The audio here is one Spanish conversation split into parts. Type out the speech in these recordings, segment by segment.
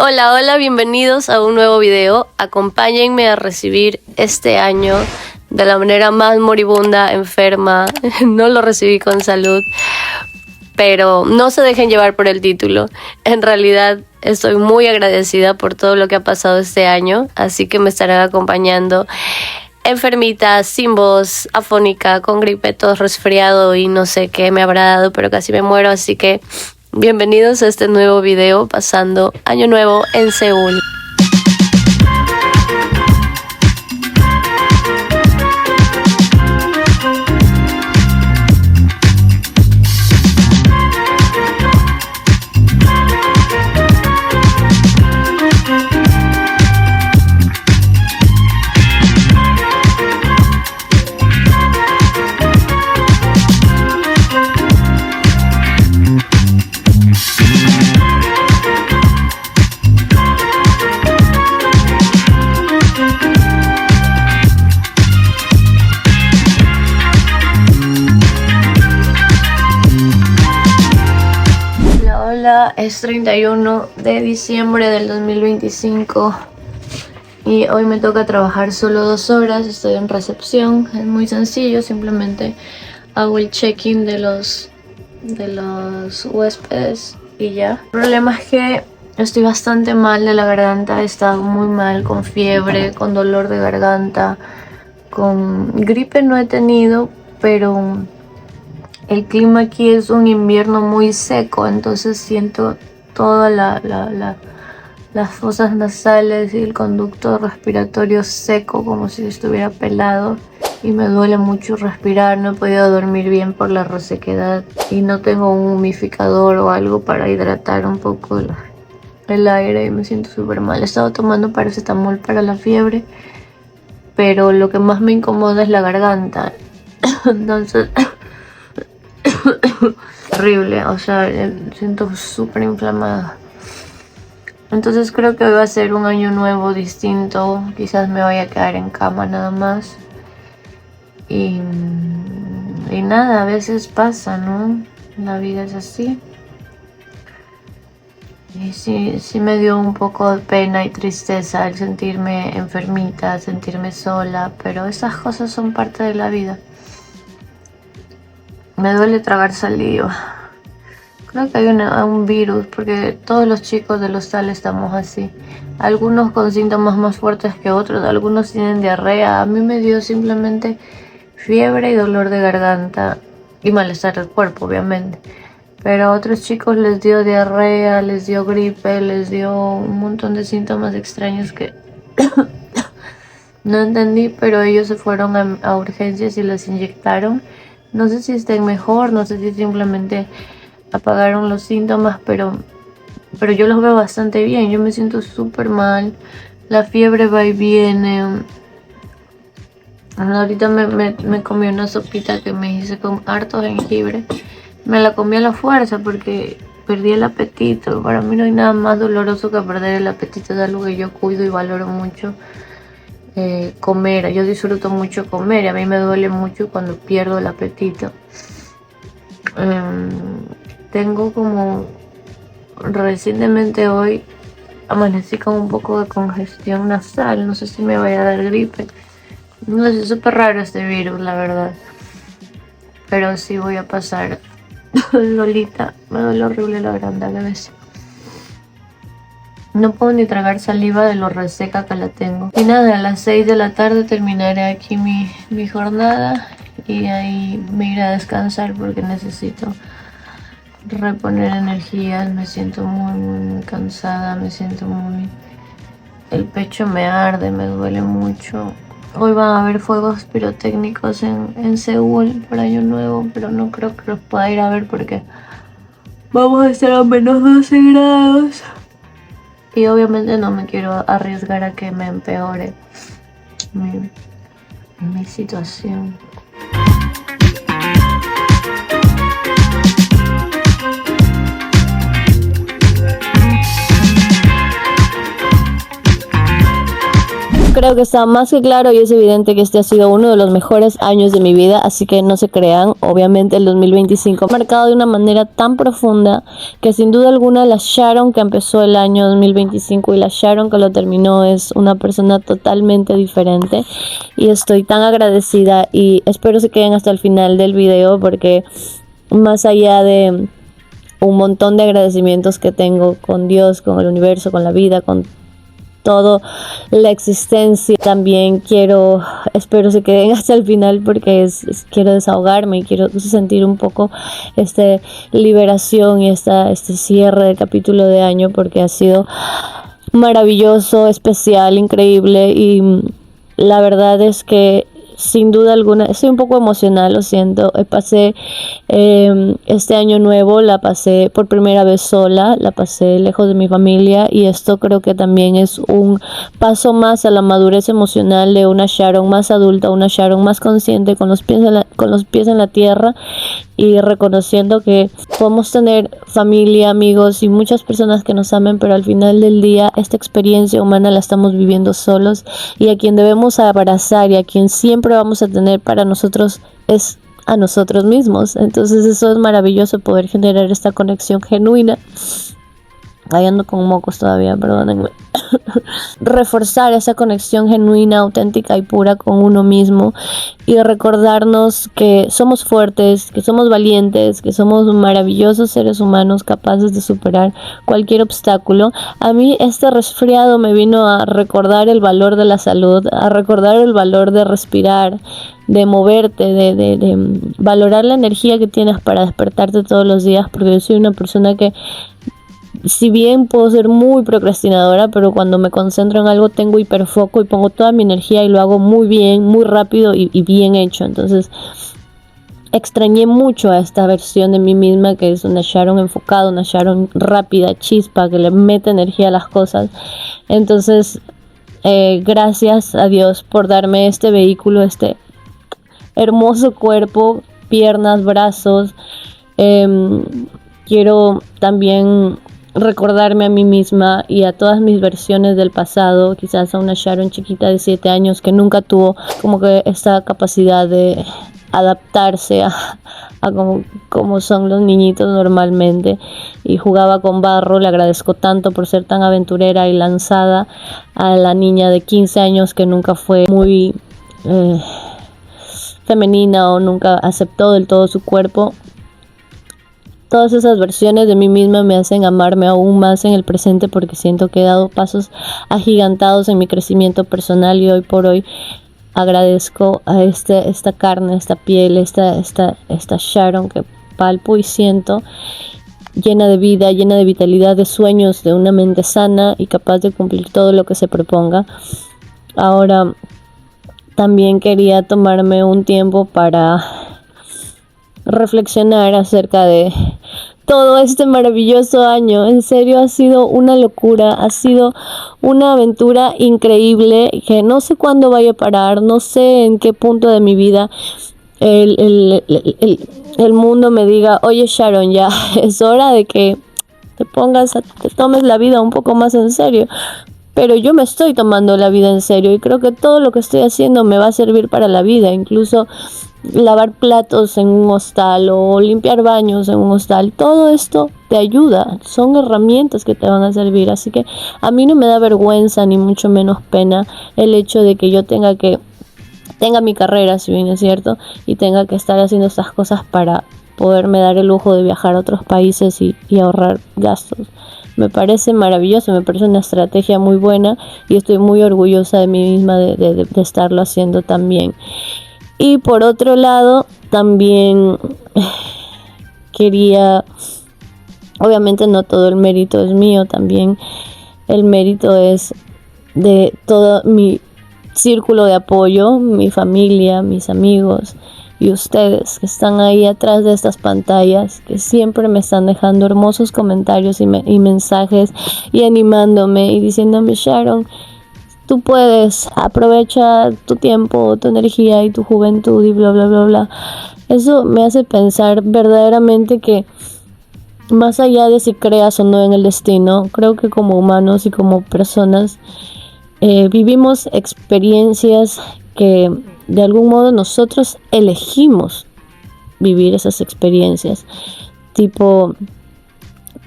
Hola, hola, bienvenidos a un nuevo video. Acompáñenme a recibir este año de la manera más moribunda, enferma. No lo recibí con salud, pero no se dejen llevar por el título. En realidad estoy muy agradecida por todo lo que ha pasado este año, así que me estarán acompañando enfermita, sin voz, afónica, con gripe, todo resfriado y no sé qué me habrá dado, pero casi me muero, así que bienvenidos a este nuevo video pasando Año Nuevo en Seúl. Es 31 de diciembre del 2025 y hoy me toca trabajar solo 2 horas. Estoy en recepción, es muy sencillo, simplemente hago el check-in de los huéspedes y ya. El problema es que estoy bastante mal de la garganta, he estado muy mal, con fiebre, con dolor de garganta, con gripe no he tenido, pero el clima aquí es un invierno muy seco, entonces siento todas las fosas nasales y el conducto respiratorio seco, como si estuviera pelado, y me duele mucho respirar. No he podido dormir bien por la resequedad y no tengo un humidificador o algo para hidratar un poco el aire y me siento súper mal. He estado tomando paracetamol para la fiebre, pero lo que más me incomoda es la garganta. Entonces horrible, o sea, siento súper inflamada. Entonces creo que hoy va a ser un año nuevo distinto. Quizás me vaya a quedar en cama nada más. Y nada, a veces pasa, ¿no? La vida es así. Y sí me dio un poco de pena y tristeza el sentirme enfermita, sentirme sola, pero esas cosas son parte de la vida. Me duele tragar saliva. Creo que hay un virus, porque todos los chicos del hostal estamos así. Algunos con síntomas más fuertes que otros, algunos tienen diarrea. A mí me dio simplemente fiebre y dolor de garganta y malestar del cuerpo, obviamente. Pero a otros chicos les dio diarrea, les dio gripe, les dio un montón de síntomas extraños que no entendí, pero ellos se fueron a urgencias y les inyectaron. No sé si estén mejor, no sé si simplemente apagaron los síntomas, pero yo los veo bastante bien. Yo me siento súper mal, la fiebre va y viene. Ahorita me comí una sopita que me hice con harto jengibre. Me la comí a la fuerza porque perdí el apetito. Para mí no hay nada más doloroso que perder el apetito. Es algo que yo cuido y valoro mucho. Comer, yo disfruto mucho comer y a mí me duele mucho cuando pierdo el apetito. Tengo como recientemente hoy amanecí con un poco de congestión nasal, no sé si me vaya a dar gripe. No sé, es súper raro este virus, la verdad, pero sí voy a pasar solita. Me duele horrible la garganta a veces. No puedo ni tragar saliva de lo reseca que la tengo. Y nada, a las 6 de la tarde terminaré aquí mi jornada y ahí me iré a descansar porque necesito reponer energías. Me siento muy cansada, me siento muy... El pecho me arde, me duele mucho. Hoy van a haber fuegos pirotécnicos en Seúl por Año Nuevo, pero no creo que los pueda ir a ver porque vamos a estar a menos 12 grados. Y obviamente no me quiero arriesgar a que me empeore mi situación. creo que está más que claro y es evidente que este ha sido uno de los mejores años de mi vida, así que no se crean. Obviamente el 2025 ha marcado de una manera tan profunda que sin duda alguna la Sharon que empezó el año 2025 y la Sharon que lo terminó es una persona totalmente diferente, y estoy tan agradecida y espero se queden hasta el final del video, porque más allá de un montón de agradecimientos que tengo con Dios, con el universo, con la vida, con todo la existencia, también espero se queden hasta el final, porque quiero desahogarme y quiero sentir un poco liberación y este cierre del capítulo de año, porque ha sido maravilloso, especial, increíble, y la verdad es que sin duda alguna estoy un poco emocional, lo siento. Pasé este año nuevo, la pasé por primera vez sola, la pasé lejos de mi familia, y esto creo que también es un paso más a la madurez emocional de una Sharon más adulta, una Sharon más consciente, con los pies en la tierra, y reconociendo que podemos tener familia, amigos y muchas personas que nos amen, pero al final del día esta experiencia humana la estamos viviendo solos, y a quien debemos abrazar y a quien siempre vamos a tener para nosotros es a nosotros mismos. Entonces eso es maravilloso, poder generar esta conexión genuina. Ahí ando con mocos todavía, perdónenme. Reforzar esa conexión genuina, auténtica y pura con uno mismo, y recordarnos que somos fuertes, que somos valientes, que somos maravillosos seres humanos capaces de superar cualquier obstáculo. A mí este resfriado me vino a recordar el valor de la salud, a recordar el valor de respirar, de moverte, de valorar la energía que tienes para despertarte todos los días, porque yo soy una persona que, si bien puedo ser muy procrastinadora, pero cuando me concentro en algo tengo hiperfoco y pongo toda mi energía y lo hago muy bien, muy rápido y bien hecho. Entonces extrañé mucho a esta versión de mí misma, que es una Sharon enfocada, una Sharon rápida, chispa, que le mete energía a las cosas. Entonces gracias a Dios por darme este vehículo, este hermoso cuerpo, piernas, brazos. Quiero también recordarme a mí misma y a todas mis versiones del pasado, quizás a una Sharon chiquita de 7 años que nunca tuvo como que esta capacidad de adaptarse a como son los niñitos normalmente, y jugaba con barro. Le agradezco tanto por ser tan aventurera y lanzada. A la niña de 15 años que nunca fue muy femenina o nunca aceptó del todo su cuerpo. Todas esas versiones de mí misma me hacen amarme aún más en el presente, porque siento que he dado pasos agigantados en mi crecimiento personal, y hoy por hoy agradezco a esta carne, esta piel, esta Sharon que palpo y siento, llena de vida, llena de vitalidad, de sueños, de una mente sana y capaz de cumplir todo lo que se proponga. Ahora también quería tomarme un tiempo para reflexionar acerca de todo este maravilloso año. En serio, ha sido una locura, ha sido una aventura increíble que no sé cuándo vaya a parar, no sé en qué punto de mi vida el mundo me diga: oye Sharon, ya es hora de que te tomes la vida un poco más en serio. Pero yo me estoy tomando la vida en serio, y creo que todo lo que estoy haciendo me va a servir para la vida, incluso lavar platos en un hostal o limpiar baños en un hostal. Todo esto te ayuda, son herramientas que te van a servir, así que a mí no me da vergüenza ni mucho menos pena el hecho de que yo tenga mi carrera, si bien es cierto, y tenga que estar haciendo estas cosas para poderme dar el lujo de viajar a otros países y ahorrar gastos. Me parece maravilloso, me parece una estrategia muy buena, y estoy muy orgullosa de mí misma de estarlo haciendo también. Y por otro lado, también quería, obviamente no todo el mérito es mío, también el mérito es de todo mi círculo de apoyo, mi familia, mis amigos y ustedes que están ahí atrás de estas pantallas, que siempre me están dejando hermosos comentarios y mensajes, y animándome y diciéndome: Sharon, tú puedes, aprovecha tu tiempo, tu energía y tu juventud y bla bla bla bla. Eso me hace pensar verdaderamente que, más allá de si creas o no en el destino, creo que como humanos y como personas Vivimos experiencias que de algún modo nosotros elegimos vivir esas experiencias. Tipo,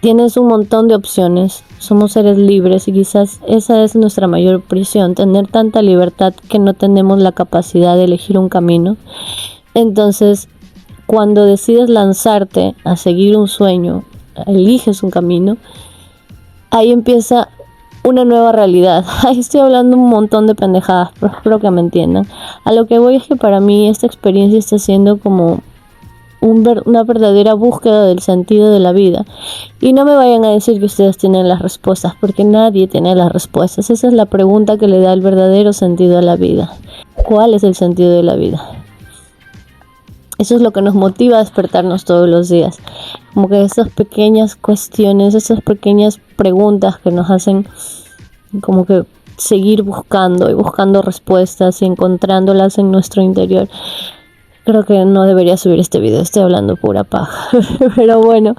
tienes un montón de opciones, somos seres libres y quizás esa es nuestra mayor prisión, tener tanta libertad que no tenemos la capacidad de elegir un camino. Entonces, cuando decides lanzarte a seguir un sueño, eliges un camino, ahí empieza una nueva realidad. Ahí estoy hablando un montón de pendejadas, pero espero que me entiendan. A lo que voy es que para mí esta experiencia está siendo como una verdadera búsqueda del sentido de la vida. Y no me vayan a decir que ustedes tienen las respuestas, porque nadie tiene las respuestas. Esa es la pregunta que le da el verdadero sentido a la vida. ¿Cuál es el sentido de la vida? Eso es lo que nos motiva a despertarnos todos los días. Como que esas pequeñas cuestiones, esas pequeñas preguntas que nos hacen como que seguir buscando y buscando respuestas y encontrándolas en nuestro interior. Creo que no debería subir este video, estoy hablando pura paja. Pero bueno,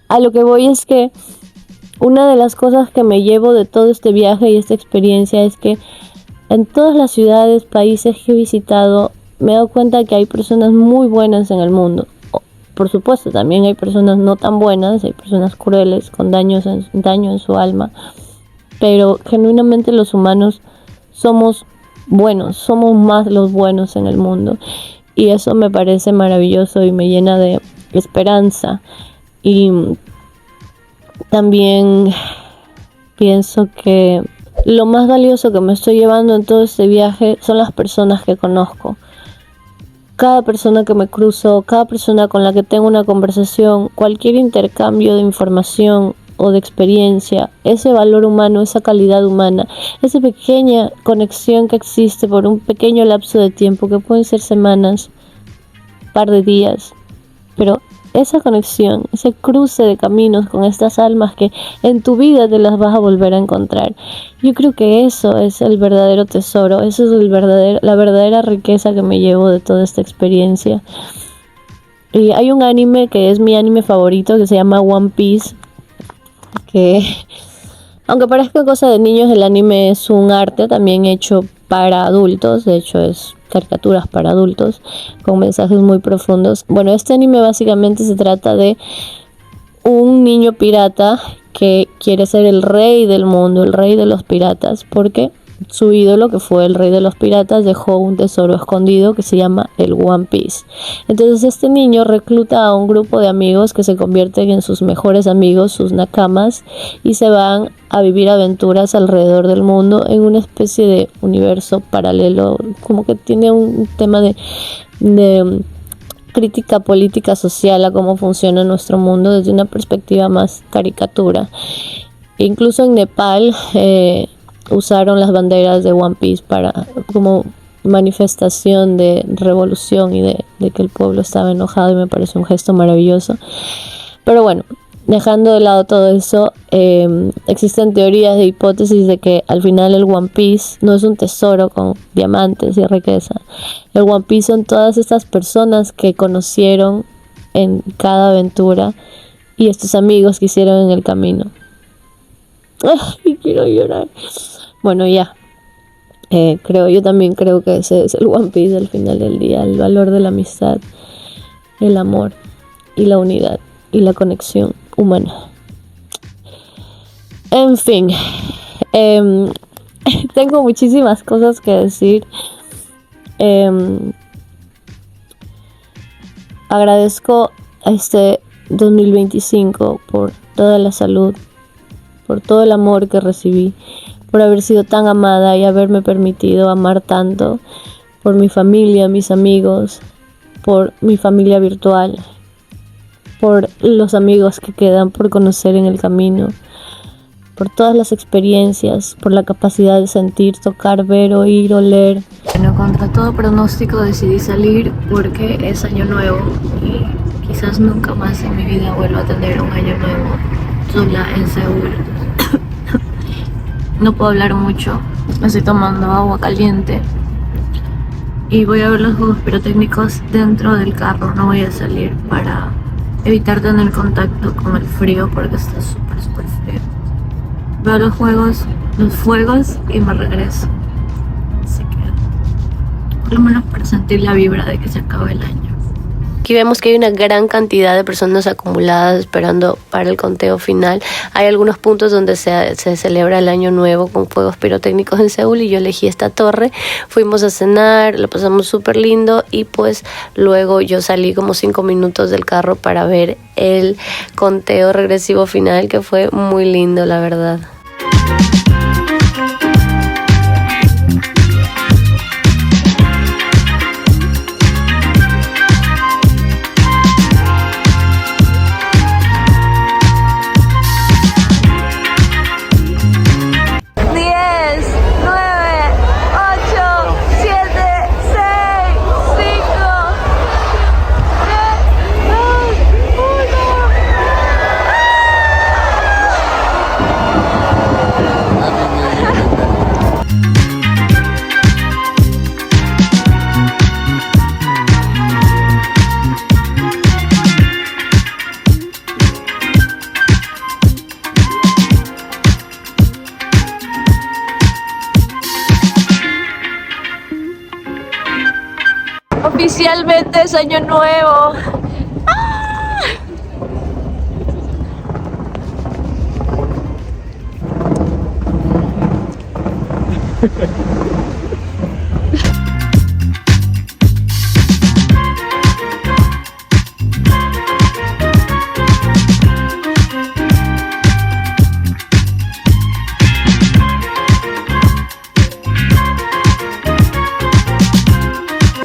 a lo que voy es que una de las cosas que me llevo de todo este viaje y esta experiencia es que en todas las ciudades, países que he visitado, me he dado cuenta que hay personas muy buenas en el mundo. Por supuesto, también hay personas no tan buenas, hay personas crueles, con daño en su alma. Pero genuinamente los humanos somos buenos, somos más los buenos en el mundo. Y eso me parece maravilloso y me llena de esperanza. Y también pienso que lo más valioso que me estoy llevando en todo este viaje son las personas que conozco. Cada persona que me cruzo, cada persona con la que tengo una conversación, cualquier intercambio de información o de experiencia, ese valor humano, esa calidad humana, esa pequeña conexión que existe por un pequeño lapso de tiempo, que pueden ser semanas, par de días, pero esa conexión, ese cruce de caminos con estas almas que en tu vida te las vas a volver a encontrar. Yo creo que eso es el verdadero tesoro, eso es la verdadera riqueza que me llevo de toda esta experiencia. Y hay un anime que es mi anime favorito que se llama One Piece, que aunque parezca cosa de niños, el anime es un arte también hecho para adultos, de hecho es caricaturas para adultos con mensajes muy profundos. Bueno, este anime básicamente se trata de un niño pirata que quiere ser el rey del mundo, el rey de los piratas, porque su ídolo, que fue el rey de los piratas, dejó un tesoro escondido que se llama el One Piece. Entonces este niño recluta a un grupo de amigos que se convierten en sus mejores amigos, sus nakamas, y se van a vivir aventuras alrededor del mundo en una especie de universo paralelo, como que tiene un tema de crítica política social a cómo funciona nuestro mundo desde una perspectiva más caricatura. Incluso en Nepal usaron las banderas de One Piece para como manifestación de revolución y de que el pueblo estaba enojado, y me parece un gesto maravilloso. Pero bueno, dejando de lado todo eso, existen teorías de hipótesis de que al final el One Piece no es un tesoro con diamantes y riqueza. El One Piece son todas estas personas que conocieron en cada aventura y estos amigos que hicieron en el camino. Ay, quiero llorar. Bueno, ya. Yo también creo que ese es el One Piece al final del día. El valor de la amistad, el amor y la unidad y la conexión humana. En fin. Tengo muchísimas cosas que decir. Agradezco a este 2025 por toda la salud, por todo el amor que recibí, por haber sido tan amada y haberme permitido amar tanto, por mi familia, mis amigos, por mi familia virtual, por los amigos que quedan por conocer en el camino, por todas las experiencias, por la capacidad de sentir, tocar, ver, oír, oler. Bueno, contra todo pronóstico decidí salir porque es año nuevo y quizás nunca más en mi vida vuelva a tener un año nuevo sola en Seúl. No puedo hablar mucho, estoy tomando agua caliente y voy a ver los juegos pirotécnicos dentro del carro. No voy a salir para evitar tener contacto con el frío porque está súper frío. veo los fuegos y me regreso. Así que por lo menos para sentir la vibra de que se acaba el año. Aquí vemos que hay una gran cantidad de personas acumuladas esperando para el conteo final. Hay algunos puntos donde se celebra el año nuevo con fuegos pirotécnicos en Seúl y yo elegí esta torre. Fuimos a cenar, lo pasamos súper lindo y pues luego yo salí como 5 minutos del carro para ver el conteo regresivo final, que fue muy lindo, la verdad. Oficialmente es año nuevo.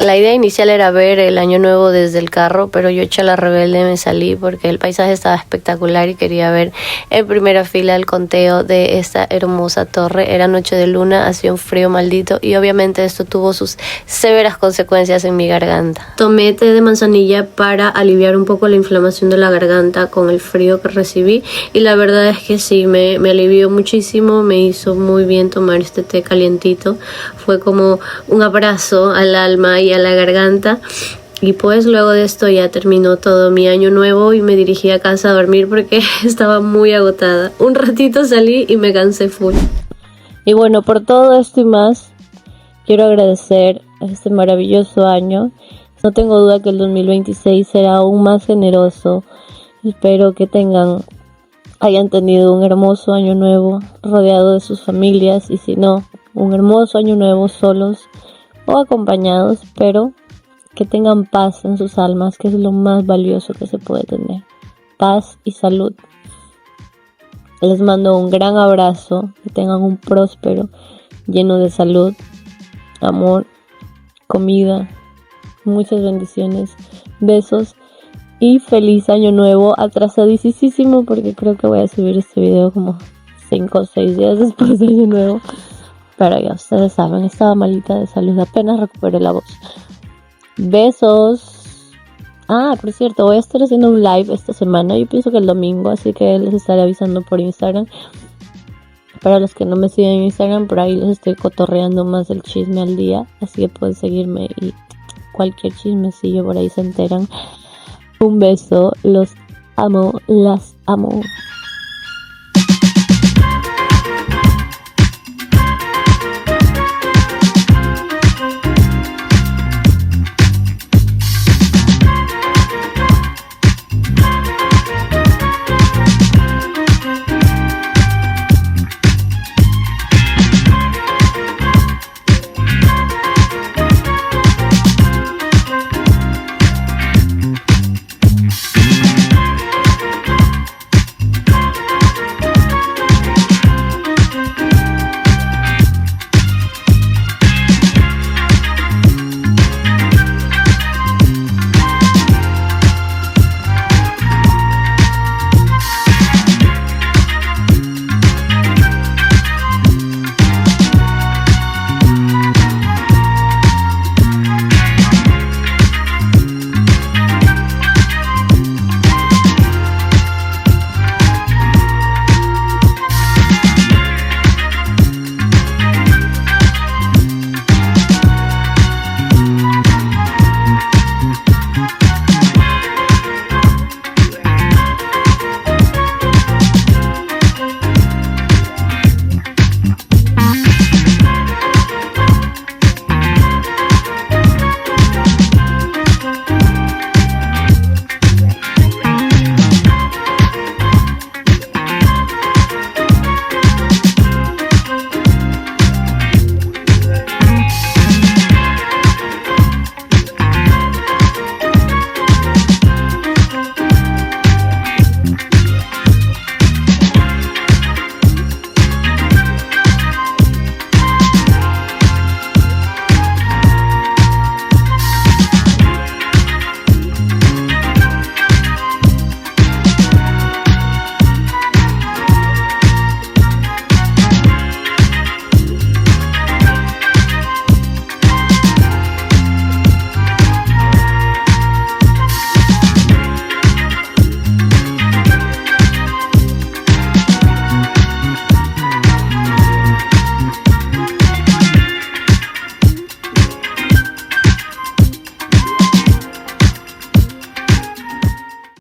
La idea inicial era ver el año nuevo desde el carro, pero yo hecha la rebelde me salí porque el paisaje estaba espectacular y quería ver en primera fila el conteo de esta hermosa torre. Era noche de luna, hacía un frío maldito y obviamente esto tuvo sus severas consecuencias en mi garganta. Tomé té de manzanilla para aliviar un poco la inflamación de la garganta con el frío que recibí y la verdad es que sí, me alivió muchísimo, me hizo muy bien tomar este té calientito. Fue como un abrazo al alma y a la garganta. Y pues luego de esto ya terminó todo mi año nuevo y me dirigí a casa a dormir porque estaba muy agotada. Un ratito salí y me cansé full. Y bueno, por todo esto y más, quiero agradecer este maravilloso año. No tengo duda que el 2026 será aún más generoso. Espero que hayan tenido un hermoso año nuevo rodeado de sus familias y si no, un hermoso año nuevo solos o acompañados, pero que tengan paz en sus almas, que es lo más valioso que se puede tener. Paz y salud. Les mando un gran abrazo, que tengan un próspero, lleno de salud, amor, comida, muchas bendiciones, besos y feliz año nuevo, atrasadísimo porque creo que voy a subir este video como 5 o 6 días después de año nuevo. Pero ya ustedes saben, estaba malita de salud, apenas recuperé la voz. Besos. Por cierto, voy a estar haciendo un live esta semana, yo pienso que el domingo, así que les estaré avisando por Instagram. Para los que no me siguen en Instagram, por ahí les estoy cotorreando más el chisme al día, así que pueden seguirme y cualquier chismecillo por ahí se enteran. Un beso, los amo, las amo.